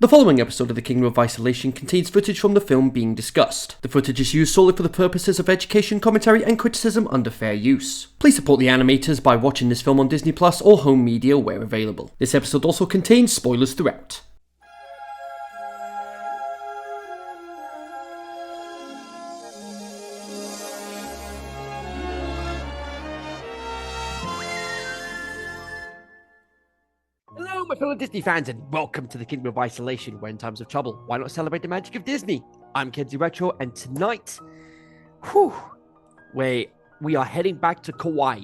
The following episode of The Kingdom of Isolation contains footage from the film being discussed. The footage is used solely for the purposes of education, commentary, and criticism under fair use. Please support the animators by watching this film on Disney Plus or home media where available. This episode also contains spoilers throughout. Hello, my fellow Disney fans, and welcome to the Kingdom of Isolation, where in times of trouble, why not celebrate the magic of Disney? I'm Kenzie Retro, and tonight, we are heading back to Kauai,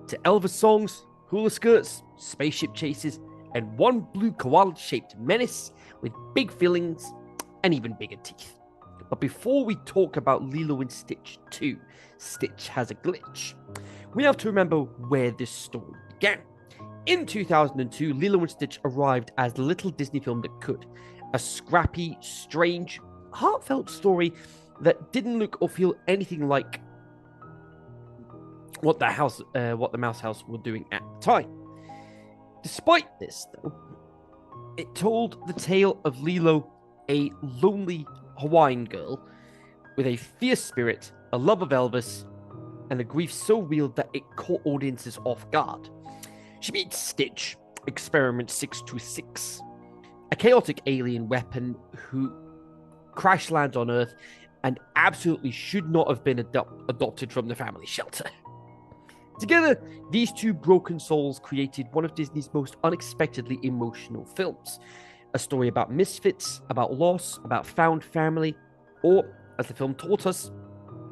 to Elvis songs, hula skirts, spaceship chases, and one blue koala-shaped menace with big feelings and even bigger teeth. But before we talk about Lilo and Stitch 2, Stitch Has a Glitch, we have to remember where this story began. In 2002, Lilo and Stitch arrived as the little Disney film that could. A scrappy, strange, heartfelt story that didn't look or feel anything like what the Mouse House were doing at the time. Despite this, though, it told the tale of Lilo, a lonely Hawaiian girl with a fierce spirit, a love of Elvis, and a grief so real that it caught audiences off guard. She meets Stitch, Experiment 626, a chaotic alien weapon who crash lands on Earth and absolutely should not have been adopted from the family shelter. Together, these two broken souls created one of Disney's most unexpectedly emotional films. A story about misfits, about loss, about found family, or, as the film taught us,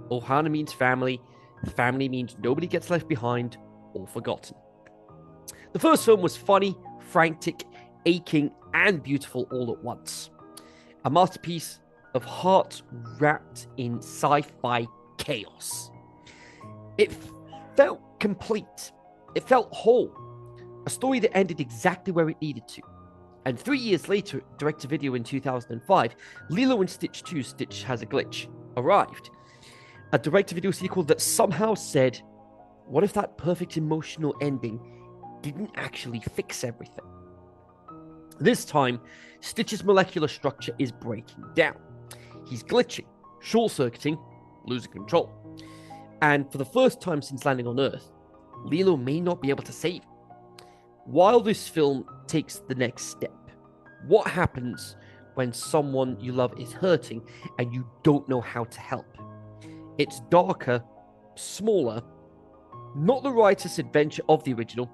Ohana means family. Family means nobody gets left behind or forgotten. The first film was funny, frantic, aching, and beautiful all at once. A masterpiece of heart wrapped in sci-fi chaos. It felt complete. It felt whole. A story that ended exactly where it needed to. And 3 years later, direct-to-video in 2005, Lilo and Stitch 2, Stitch Has a Glitch, arrived. A direct-to-video sequel that somehow said, what if that perfect emotional ending didn't actually fix everything? This time, Stitch's molecular structure is breaking down. He's glitching, short-circuiting, losing control. And for the first time since landing on Earth, Lilo may not be able to save him. While this film takes the next step, what happens when someone you love is hurting and you don't know how to help? It's darker, smaller, not the riotous adventure of the original,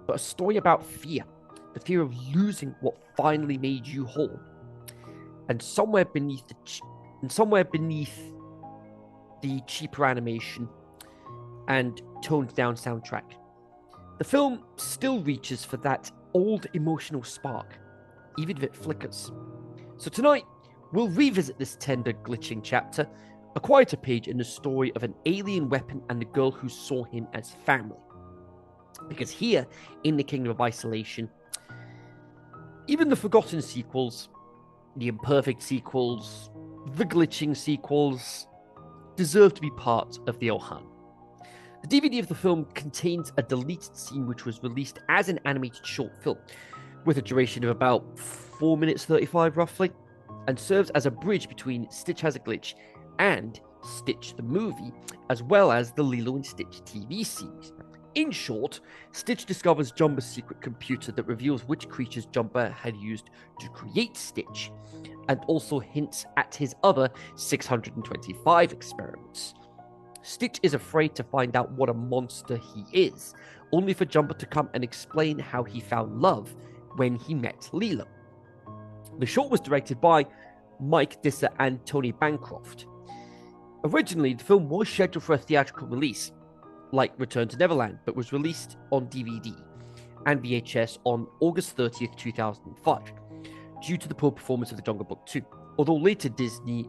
but a story about fear, the fear of losing what finally made you whole. And somewhere beneath the cheaper animation and toned down soundtrack, the film still reaches for that old emotional spark, even if it flickers. So tonight, we'll revisit this tender, glitching chapter, a quieter page in the story of an alien weapon and the girl who saw him as family. Because here, in the Kingdom of Isolation, even the forgotten sequels, the imperfect sequels, the glitching sequels, deserve to be part of the Ohana. The DVD of the film contains a deleted scene which was released as an animated short film, with a duration of about 4 minutes 35 roughly, and serves as a bridge between Stitch Has a Glitch and Stitch the movie, as well as the Lilo and Stitch TV series. In short, Stitch discovers Jumper's secret computer that reveals which creatures Jumper had used to create Stitch, and also hints at his other 625 experiments. Stitch is afraid to find out what a monster he is, only for Jumper to come and explain how he found love when he met Lilo. The short was directed by Mike Disser and Tony Bancroft. Originally, the film was scheduled for a theatrical release, like Return to Neverland, but was released on DVD and VHS on August 30th, 2005, due to the poor performance of The Jungle Book 2. Although later Disney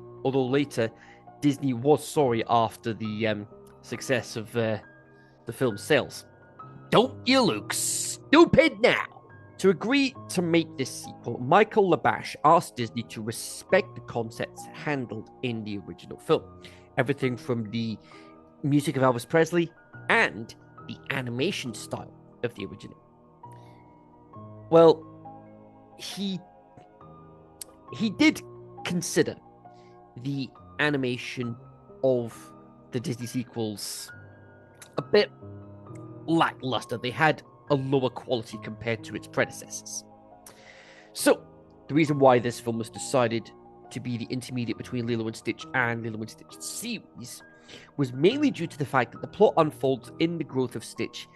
was sorry after the success of the film's sales. Don't you look stupid now? To agree to make this sequel, Michael Labash asked Disney to respect the concepts handled in the original film. Everything from the music of Elvis Presley and the animation style of the original. Well, he he did consider the animation of the Disney sequels a bit lackluster. They had a lower quality compared to its predecessors. So, the reason why this film was decided to be the intermediate between Lilo and Stitch and Lilo and Stitch series was mainly due to the fact that the plot unfolds in the growth of Stitch,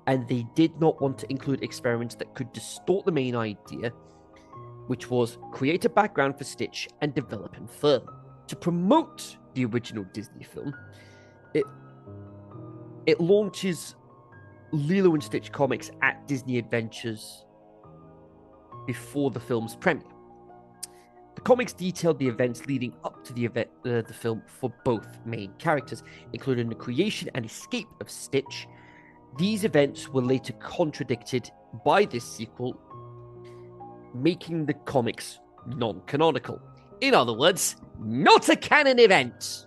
and they did not want to include experiments that could distort the main idea, which was create a background for Stitch and develop him further. To promote the original Disney film, it launches Lilo and Stitch comics at Disney Adventures before the film's premiere. The comics detailed the events leading up to the film for both main characters, including the creation and escape of Stitch. These events were later contradicted by this sequel, making the comics non-canonical. In other words, not a canon event.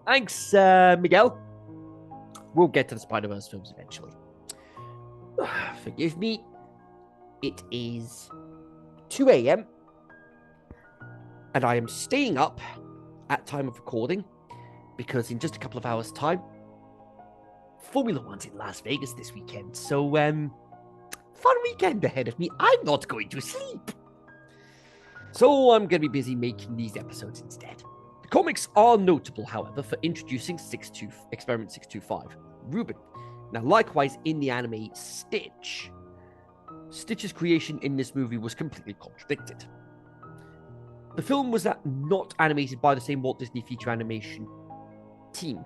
Thanks, Miguel. We'll get to the Spider-Verse films eventually. Forgive me. It is 2 a.m. and I am staying up at time of recording because in just a couple of hours' time, Formula One's in Las Vegas this weekend. So, fun weekend ahead of me. I'm not going to sleep. So I'm going to be busy making these episodes instead. The comics are notable, however, for introducing Experiment 625, Reuben. Now, likewise, in the anime Stitch's creation in this movie was completely contradicted. The film was not animated by the same Walt Disney feature animation team,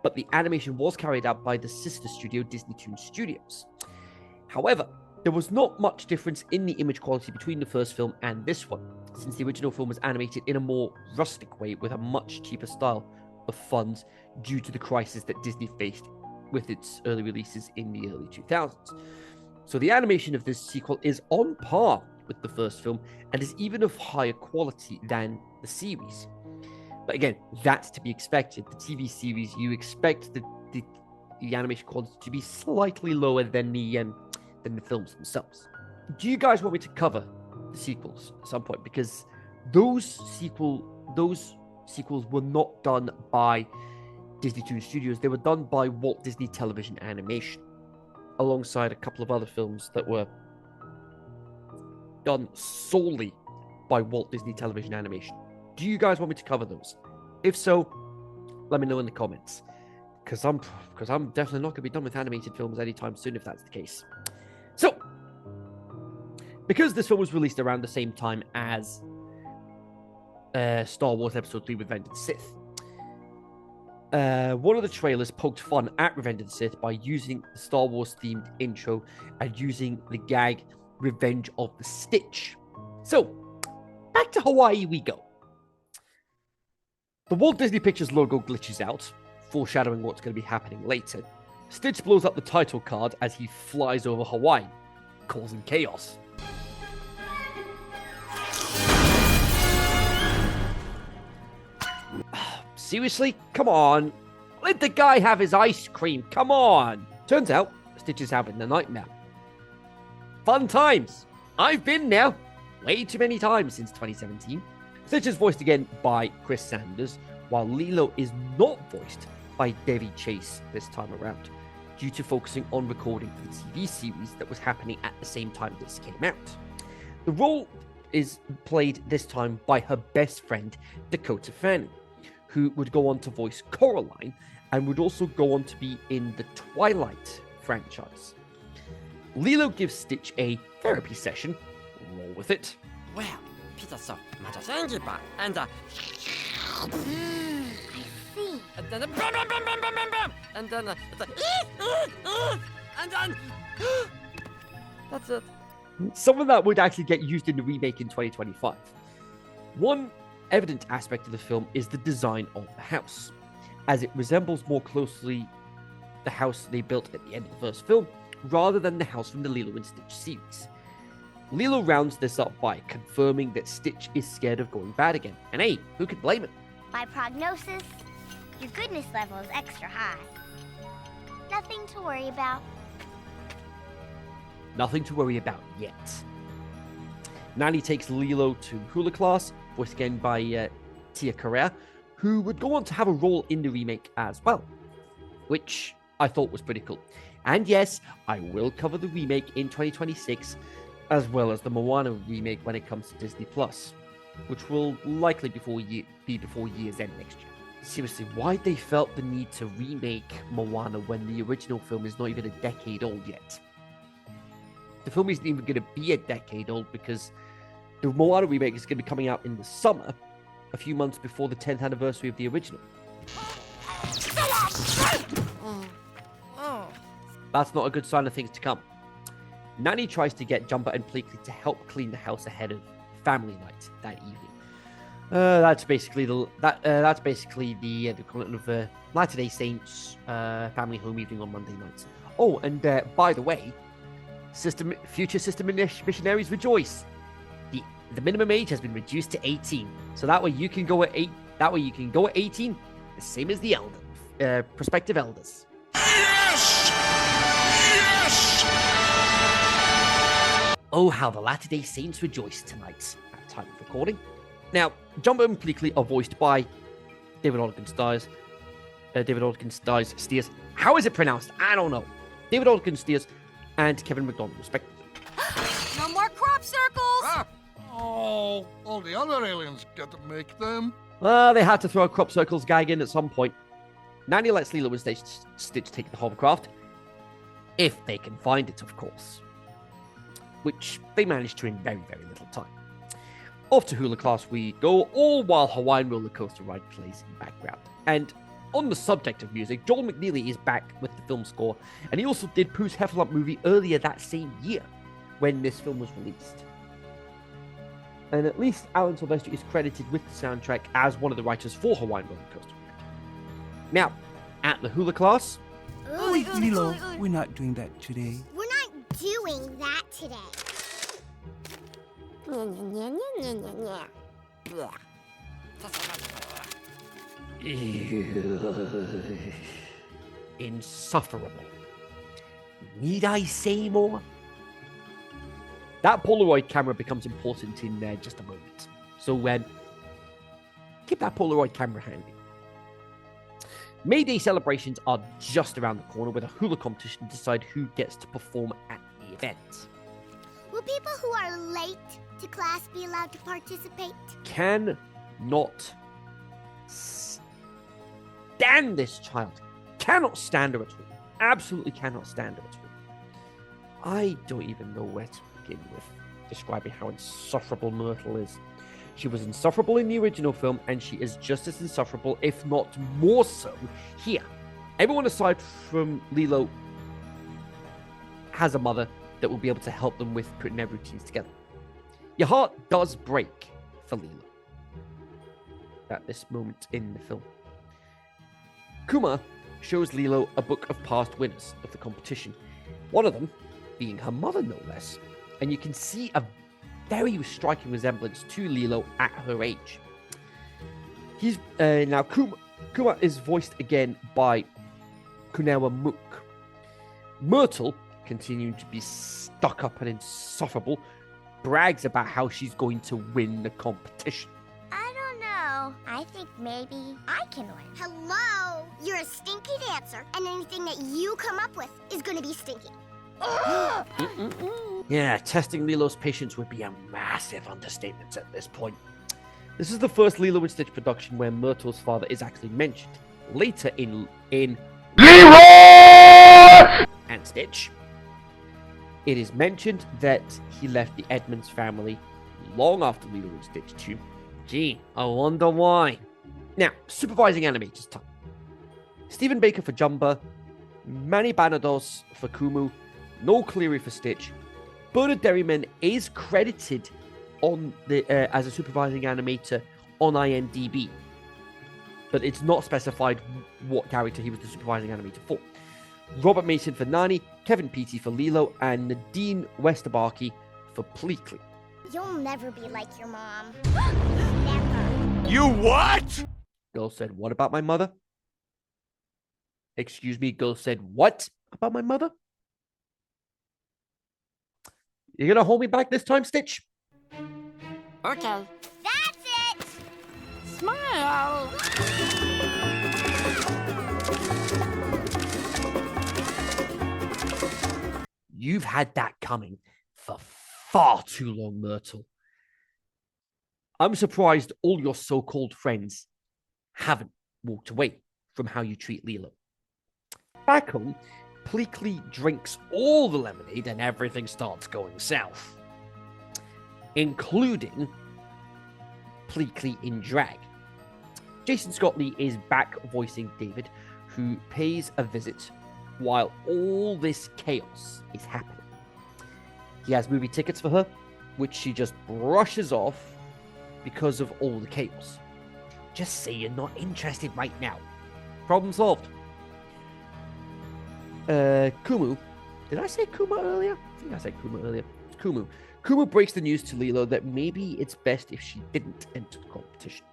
but the animation was carried out by the sister studio, Disney Toon Studios. However, there was not much difference in the image quality between the first film and this one, since the original film was animated in a more rustic way with a much cheaper style of funds due to the crisis that Disney faced with its early releases in the early 2000s. So the animation of this sequel is on par with the first film and is even of higher quality than the series. But again, that's to be expected. The TV series, you expect the animation quality to be slightly lower than the films themselves. Do you guys want me to cover the sequels at some point? Because those sequels were not done by Disney Toon Studios. They were done by Walt Disney Television Animation, alongside a couple of other films that were done solely by Walt Disney Television Animation. Do you guys want me to cover those? If so, let me know in the comments, because I'm definitely not going to be done with animated films anytime soon if that's the case. So, because this film was released around the same time as Star Wars Episode 3 Revenge of the Sith, one of the trailers poked fun at Revenge of the Sith by using the Star Wars themed intro and using the gag Revenge of the Stitch. So, back to Hawaii we go. The Walt Disney Pictures logo glitches out, foreshadowing what's going to be happening later. Stitch blows up the title card as he flies over Hawaii, causing chaos. Seriously? Come on. Let the guy have his ice cream. Come on. Turns out, Stitch is having a nightmare. Fun times. I've been there way too many times since 2017. Stitch is voiced again by Chris Sanders, while Lilo is not voiced by Debbie Chase this time around, due to focusing on recording for the TV series that was happening at the same time this came out. The role is played this time by her best friend, Dakota Fanning, who would go on to voice Coraline and would also go on to be in the Twilight franchise. Lilo gives Stitch a therapy session. Roll with it. Well, pizza so much and I see. and then bam, bam, bam, bam, bam, bam, bam, and then and then that's it. Some of that would actually get used in the remake in 2025. One evident aspect of the film is the design of the house, as it resembles more closely the house they built at the end of the first film, rather than the house from the Lilo and Stitch series. Lilo rounds this up by confirming that Stitch is scared of going bad again, and hey, who could blame him? By prognosis, your goodness level is extra high. Nothing to worry about. Nothing to worry about yet. Nani takes Lilo to hula class, voiced again by Tia Carrere, who would go on to have a role in the remake as well, which I thought was pretty cool. And yes, I will cover the remake in 2026, as well as the Moana remake when it comes to Disney Plus, which will likely be before year's end next year. Seriously, why they felt the need to remake Moana when the original film is not even a decade old yet? The film isn't even going to be a decade old because the Moana remake is going to be coming out in the summer, a few months before the 10th anniversary of the original. That's not a good sign of things to come. Nani tries to get Jumper and Pleakley to help clean the house ahead of family night that evening. That's basically the equivalent of Latter-day Saints family home evening on Monday nights. Oh, and by the way, future system missionaries rejoice. The minimum age has been reduced to 18, so that way you can go at 8. That way you can go at 18, the same as the prospective elders. Yes! Yes! Oh, how the Latter-day Saints rejoice tonight at time of recording. Now, Jumper and Pleakley are voiced by David Ogden Stiers. Stiers. How is it pronounced? I don't know. David Ogden Stiers and Kevin McDonald, respectively. No more crop circles! Ah! Oh, all the other aliens get to make them. They had to throw a crop circles gag in at some point. Nani lets Lilo and Stitch take the hovercraft. If they can find it, of course. Which they managed to in very, very little time. Off to hula class we go, all while Hawaiian roller coaster ride plays in the background. And on the subject of music, Joel McNeely is back with the film score, and he also did Pooh's Heffalump movie earlier that same year when this film was released. And at least Alan Silvestri is credited with the soundtrack as one of the writers for Hawaiian roller coaster. Now, at the hula class... Wait, Lilo, we're not doing that today. We're not doing that today. Insufferable. Need I say more? That Polaroid camera becomes important in just a moment. So keep that Polaroid camera handy. May Day celebrations are just around the corner with a hula competition to decide who gets to perform at the event. Will people who are late to class be allowed to participate? Cannot stand this child. Cannot stand her at all. Absolutely cannot stand her at all. I don't even know where to begin with describing how insufferable Myrtle is. She was insufferable in the original film, and she is just as insufferable, if not more so, here. Everyone aside from Lilo has a mother that will be able to help them with putting their routines together. Your heart does break for Lilo at this moment in the film. Kuma shows Lilo a book of past winners of the competition, one of them being her mother, no less, and you can see a very striking resemblance to Lilo at her age. He's now Kuma is voiced again by Kunawa Mook. Myrtle, continuing to be stuck up and insufferable, brags about how she's going to win the competition. I don't know. I think maybe I can win. Hello? You're a stinky dancer, and anything that you come up with is going to be stinky. Yeah, testing Lilo's patience would be a massive understatement at this point. This is the first Lilo and Stitch production where Myrtle's father is actually mentioned. Later in Leroy and Stitch, it is mentioned that he left the Edmonds family long after Lilo and Stitch 2. Gee, I wonder why. Now, supervising animators time. Stephen Baker for Jumper, Manny Banados for Kumu, Noel Cleary for Stitch. Bernard Derryman is credited on the as a supervising animator on IMDb, but it's not specified what character he was the supervising animator for. Robert Mason for Nani, Kevin Peaty for Lilo, and Nadine Westerbarky for Pleakley. You'll never be like your mom. Never. You what? Girl said, "What about my mother?" Excuse me, girl said, "What about my mother?" You gonna hold me back this time, Stitch? Okay. That's it! Smile. You've had that coming for far too long, Myrtle. I'm surprised all your so-called friends haven't walked away from how you treat Lilo. Back home, Pleakley drinks all the lemonade and everything starts going south, including Pleakley in drag. Jason Scott Lee is back voicing David, who pays a visit while all this chaos is happening. He has movie tickets for her, which she just brushes off because of all the chaos. Just say you're not interested right now. Problem solved. Kumu. Did I say Kuma earlier? I think I said Kuma earlier. It's Kumu. Kumu breaks the news to Lilo that maybe it's best if she didn't enter the competition.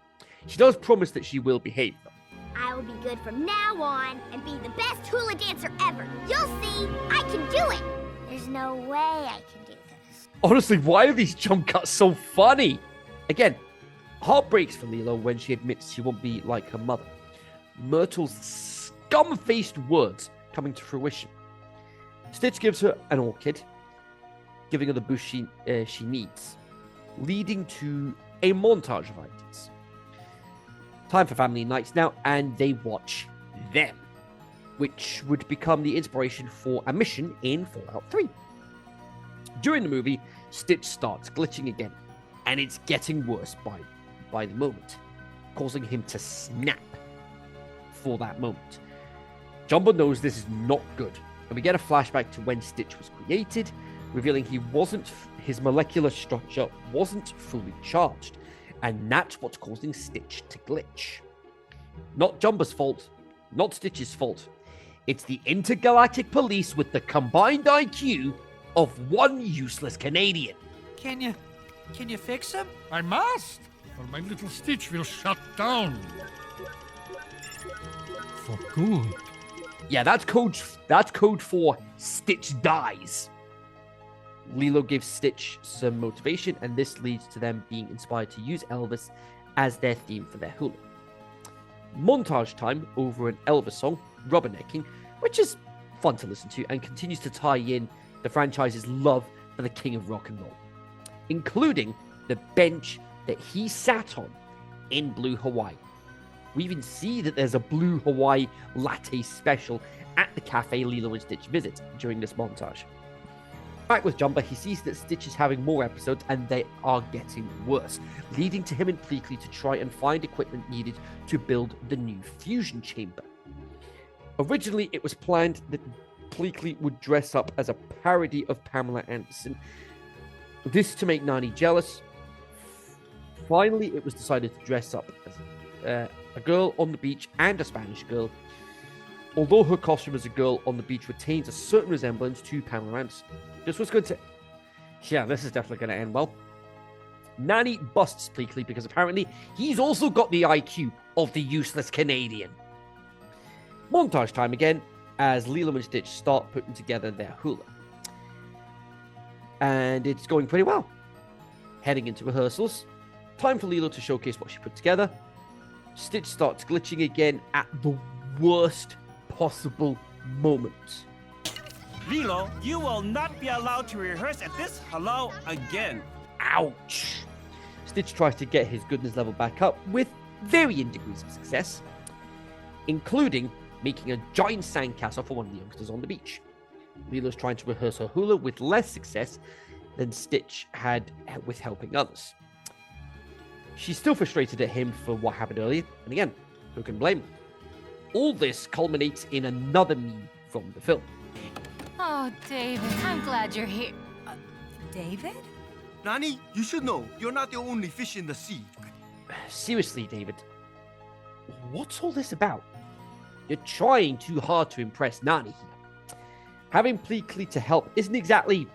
She does promise that she will behave, though. I will be good from now on and be the best hula dancer ever. You'll see, I can do it. There's no way I can do this. Honestly, why are these jump cuts so funny? Again, heart breaks for Lilo when she admits she won't be like her mother. Myrtle's scum-faced words coming to fruition. Stitch gives her an orchid, giving her the boost she needs, leading to a montage of items. Time for family nights now, and they watch Them, which would become the inspiration for a mission in Fallout 3. During the movie, Stitch starts glitching again, and it's getting worse by the moment, causing him to snap for that moment. Jumbo knows this is not good, and we get a flashback to when Stitch was created, revealing his molecular structure wasn't fully charged, and that's what's causing Stitch to glitch. Not Jumbo's fault, not Stitch's fault. It's the intergalactic police with the combined IQ of one useless Canadian. Can you fix him? I must, or my little Stitch will shut down. For good. Yeah, that's code for Stitch dies. Lilo gives Stitch some motivation, and this leads to them being inspired to use Elvis as their theme for their hula. Montage time over an Elvis song, Rubbernecking, which is fun to listen to and continues to tie in the franchise's love for the king of rock and roll, including the bench that he sat on in Blue Hawaii. We even see that there's a Blue Hawaii latte special at the cafe Lilo and Stitch visit during this montage. Back with Jumper, he sees that Stitch is having more episodes and they are getting worse, leading to him and Pleakley to try and find equipment needed to build the new fusion chamber. Originally, it was planned that Pleakley would dress up as a parody of Pamela Anderson, this to make Nani jealous. Finally, it was decided to dress up as a girl on the beach and a Spanish girl, although her costume as a girl on the beach retains a certain resemblance to Pamela Anderson. This was good to... Yeah, this is definitely going to end well. Nani busts Pleakley because apparently he's also got the IQ of the useless Canadian. Montage time again, as Lilo and Stitch start putting together their hula. And it's going pretty well. Heading into rehearsals. Time for Lilo to showcase what she put together. Stitch starts glitching again at the worst possible moment. Lilo, you will not be allowed to rehearse at this hello again. Ouch! Stitch tries to get his goodness level back up with varying degrees of success, including making a giant sandcastle for one of the youngsters on the beach. Lilo's trying to rehearse her hula with less success than Stitch had with helping others. She's still frustrated at him for what happened earlier, and again, who can blame him? All this culminates in another meme from the film. Oh, David, I'm glad you're here. David? Nani, you should know, you're not the only fish in the sea. Seriously, David, what's all this about? You're trying too hard to impress Nani here. Having Pleakley to help isn't exactly,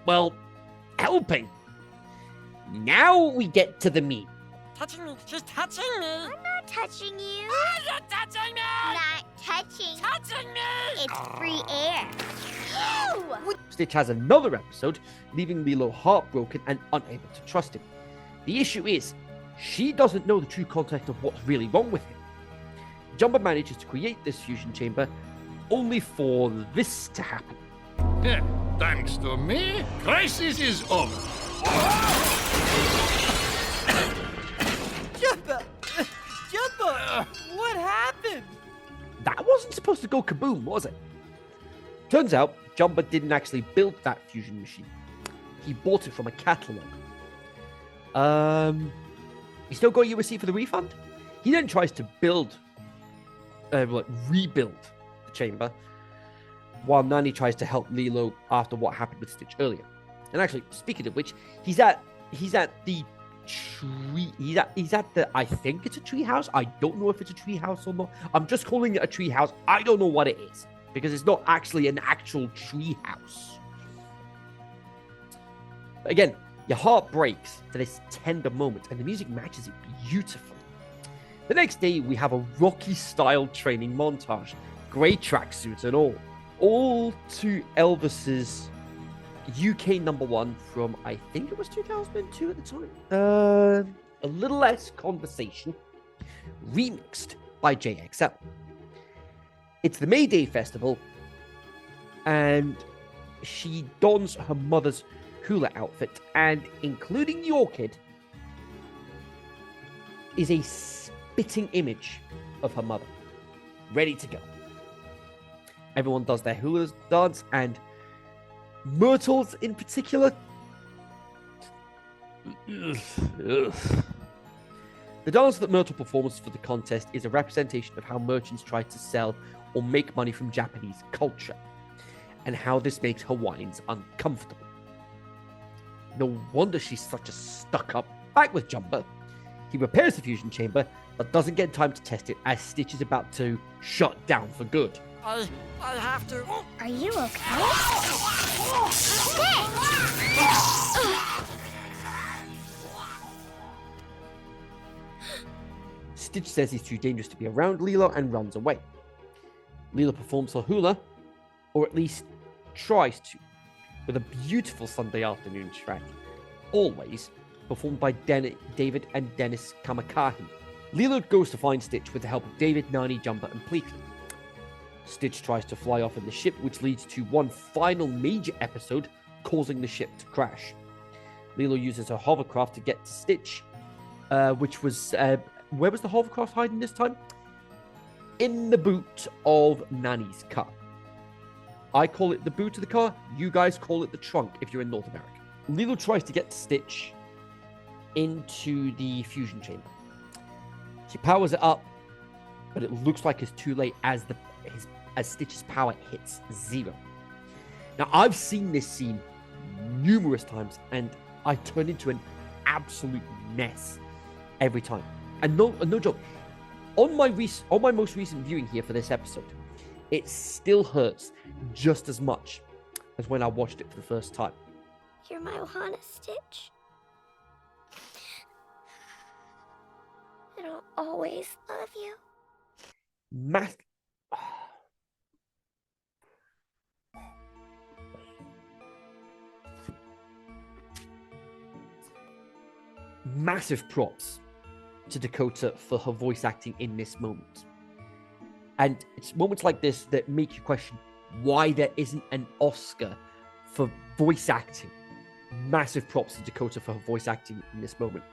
well, helping. Now we get to the meat. Touching me. She's touching me. I'm not touching you. Oh, you're touching me. Not touching. Touching me. It's free air. Ew! Stitch has another episode, leaving Lilo heartbroken and unable to trust him. The issue is, she doesn't know the true context of what's really wrong with him. Jumper manages to create this fusion chamber only for this to happen. Thanks to me, crisis is over. Jumper! What happened? That wasn't supposed to go kaboom, was it? Turns out, Jumper didn't actually build that fusion machine. He bought it from a catalog. You still got your receipt for the refund? He then tries to rebuild the chamber, while Nani tries to help Lilo after what happened with Stitch earlier. And actually, speaking of which, he's at the tree. He's at the. I think it's a tree house. I don't know if it's a tree house or not. I'm just calling it a tree house. I don't know what it is because it's not actually an actual tree house. Again, your heart breaks for this tender moment, and the music matches it beautifully. The next day, we have a Rocky-style training montage, grey tracksuits and all to Elvis's UK #1 from, I think it was 2002 at the time. A Little Less Conversation, remixed by JXL. It's the May Day festival, and she dons her mother's hula outfit, and including the orchid is a spitting image of her mother, ready to go. Everyone does their hula dance, and Myrtle's in particular. The dance that Myrtle performs for the contest is a representation of how merchants try to sell or make money from Japanese culture, and how this makes Hawaiians uncomfortable. No wonder she's such a stuck-up. Back with Jumper, he repairs the fusion chamber, but doesn't get time to test it as Stitch is about to shut down for good. I have to. Are you okay? Stitch says he's too dangerous to be around Lilo and runs away. Lilo performs her hula, or at least tries to, with a beautiful Sunday afternoon track, always performed by David and Dennis Kamakahi. Lilo goes to find Stitch with the help of David, Nani, Jumper, and Pleakley. Stitch tries to fly off in the ship, which leads to one final major episode, causing the ship to crash. Lilo uses her hovercraft to get to Stitch, which was... where was the hovercraft hiding this time? In the boot of Nani's car. I call it the boot of the car. You guys call it the trunk if you're in North America. Lilo tries to get Stitch into the fusion chamber. She powers it up, but it looks like it's too late as Stitch's power hits 0. Now, I've seen this scene numerous times, and I turn into an absolute mess every time. And no joke. On my most recent viewing here for this episode, it still hurts just as much as when I watched it for the first time. You're my Ohana, Stitch. And I'll always love you. Massive props to Dakota for her voice acting in this moment. And it's moments like this that make you question why there isn't an Oscar for voice acting. Massive props to Dakota for her voice acting in this moment.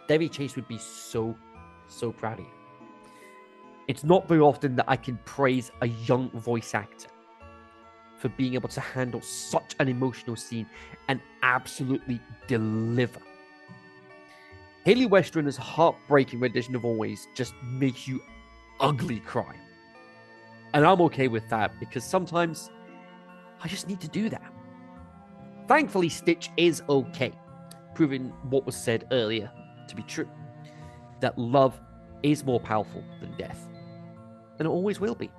Debbie Chase would be so proud of you. It's not very often that I can praise a young voice actor for being able to handle such an emotional scene and absolutely deliver. Haley Westruner's heartbreaking rendition of Always just makes you ugly cry. And I'm okay with that because sometimes I just need to do that. Thankfully, Stitch is okay, proving what was said earlier to be true. That love is more powerful than death. And it always will be.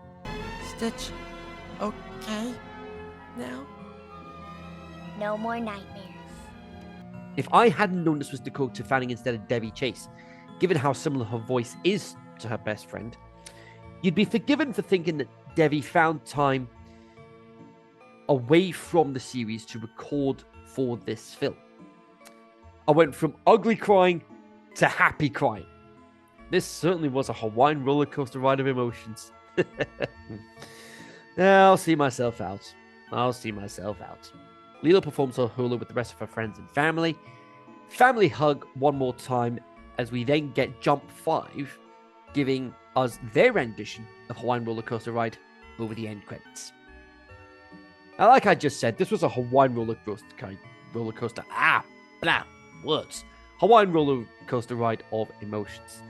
Stitch, okay now? No more nightmares. If I hadn't known this was Dakota Fanning instead of Debbie Chase, given how similar her voice is to her best friend, you'd be forgiven for thinking that Debbie found time away from the series to record for this film. I went from ugly crying to happy crying. This certainly was a Hawaiian roller coaster ride of emotions. I'll see myself out. Lilo performs her hula with the rest of her friends and family. Family hug one more time as we then get Jump 5, giving us their rendition of Hawaiian roller coaster ride over the end credits. Now, like I just said, this was a Hawaiian roller coaster. Words. Hawaiian roller coaster ride of emotions.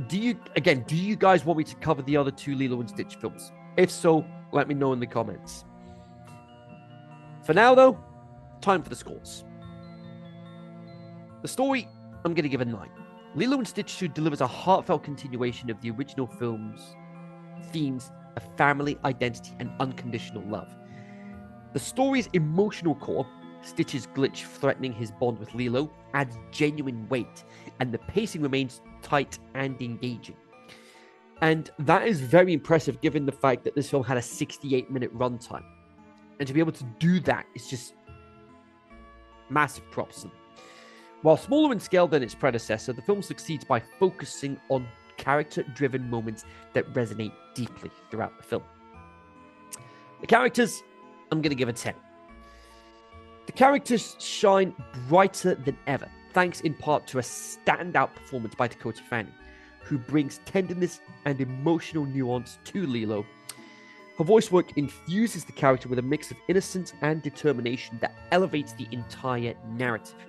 Do you guys want me to cover the other two Lilo and Stitch films? If so, let me know in the comments. For now, though, time for the scores. The story, I'm going to give a 9. Lilo and Stitch 2 delivers a heartfelt continuation of the original film's themes of family, identity, and unconditional love. The story's emotional core, Stitch's glitch threatening his bond with Lilo, adds genuine weight, and the pacing remains tight and engaging. And that is very impressive given the fact that this film had a 68-minute runtime. And to be able to do that is just massive props. While smaller in scale than its predecessor, the film succeeds by focusing on character-driven moments that resonate deeply throughout the film. The characters, I'm going to give a 10. The characters shine brighter than ever, thanks in part to a standout performance by Dakota Fanning, who brings tenderness and emotional nuance to Lilo. Her voice work infuses the character with a mix of innocence and determination that elevates the entire narrative.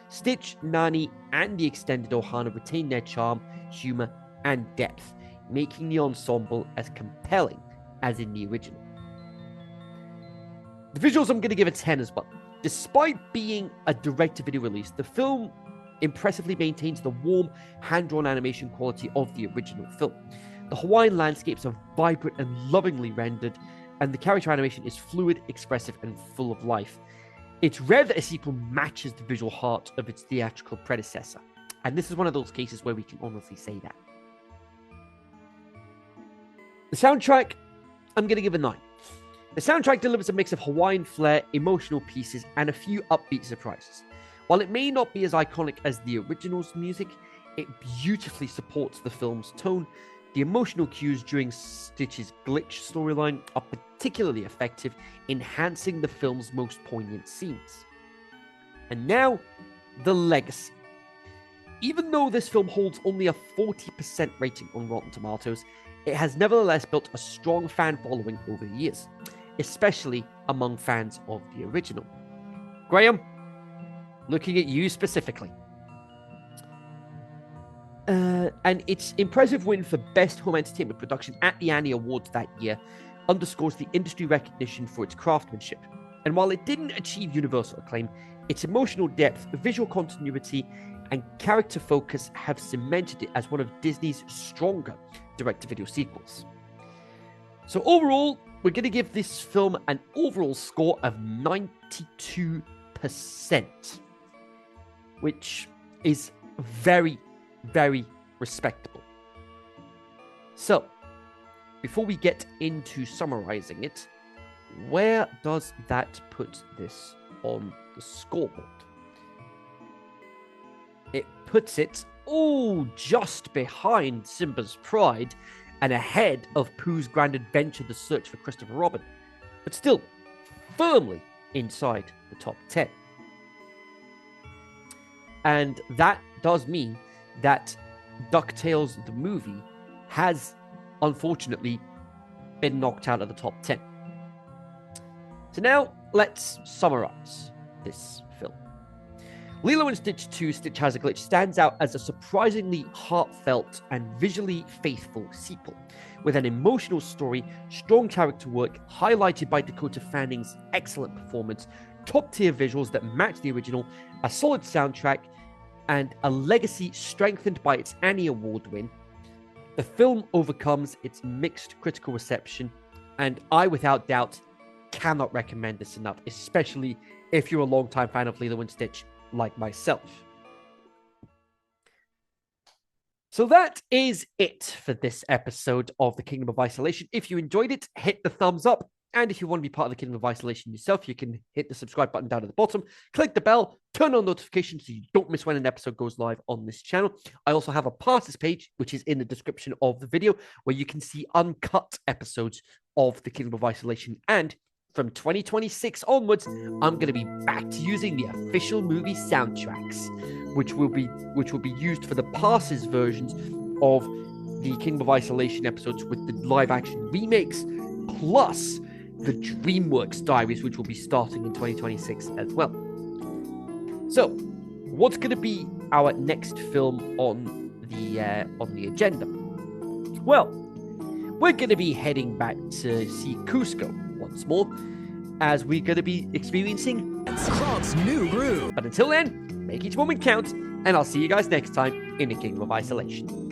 Stitch, Nani, and the extended Ohana retain their charm, humor, and depth, making the ensemble as compelling as in the original. The visuals, I'm going to give a 10 as well. Despite being a direct-to-video release, the film impressively maintains the warm, hand-drawn animation quality of the original film. The Hawaiian landscapes are vibrant and lovingly rendered, and the character animation is fluid, expressive, and full of life. It's rare that a sequel matches the visual heart of its theatrical predecessor, and this is one of those cases where we can honestly say that. The soundtrack, I'm going to give a 9. The soundtrack delivers a mix of Hawaiian flair, emotional pieces, and a few upbeat surprises. While it may not be as iconic as the original's music, it beautifully supports the film's tone. The emotional cues during Stitch's glitch storyline are particularly effective, enhancing the film's most poignant scenes. And now, the legacy. Even though this film holds only a 40% rating on Rotten Tomatoes, it has nevertheless built a strong fan following over the years, especially among fans of the original. Graham, looking at you specifically. And its impressive win for Best Home Entertainment Production at the Annie Awards that year underscores the industry recognition for its craftsmanship. And while it didn't achieve universal acclaim, its emotional depth, visual continuity, and character focus have cemented it as one of Disney's stronger direct-to-video sequels. So overall, we're going to give this film an overall score of 92%, which is very, very respectable. So, before we get into summarizing it, where does that put this on the scoreboard? It puts it just behind Simba's Pride and ahead of Pooh's Grand Adventure, The Search for Christopher Robin, but still firmly inside the top 10. And that does mean that DuckTales the movie has, unfortunately, been knocked out of the top 10. So now, let's summarize this film. Lilo and Stitch 2, Stitch Has a Glitch stands out as a surprisingly heartfelt and visually faithful sequel, with an emotional story, strong character work, highlighted by Dakota Fanning's excellent performance, top-tier visuals that match the original, a solid soundtrack, and a legacy strengthened by its Annie Award win. The film overcomes its mixed critical reception, and I, without doubt, cannot recommend this enough, especially if you're a longtime fan of Lilo and Stitch like myself. So that is it for this episode of The Kingdom of Isolation. If you enjoyed it, hit the thumbs up. And if you want to be part of the Kingdom of Isolation yourself, you can hit the subscribe button down at the bottom, click the bell, turn on notifications so you don't miss when an episode goes live on this channel. I also have a passes page, which is in the description of the video, where you can see uncut episodes of the Kingdom of Isolation. And from 2026 onwards, I'm going to be back to using the official movie soundtracks, which will be used for the passes versions of the Kingdom of Isolation episodes with the live action remakes, plus the DreamWorks Diaries, which will be starting in 2026 as well. So, what's going to be our next film on the agenda? Well, we're going to be heading back to see Cusco once more, as we're going to be experiencing Kronk's new groove. But until then, make each moment count, and I'll see you guys next time in the Kingdom of Isolation.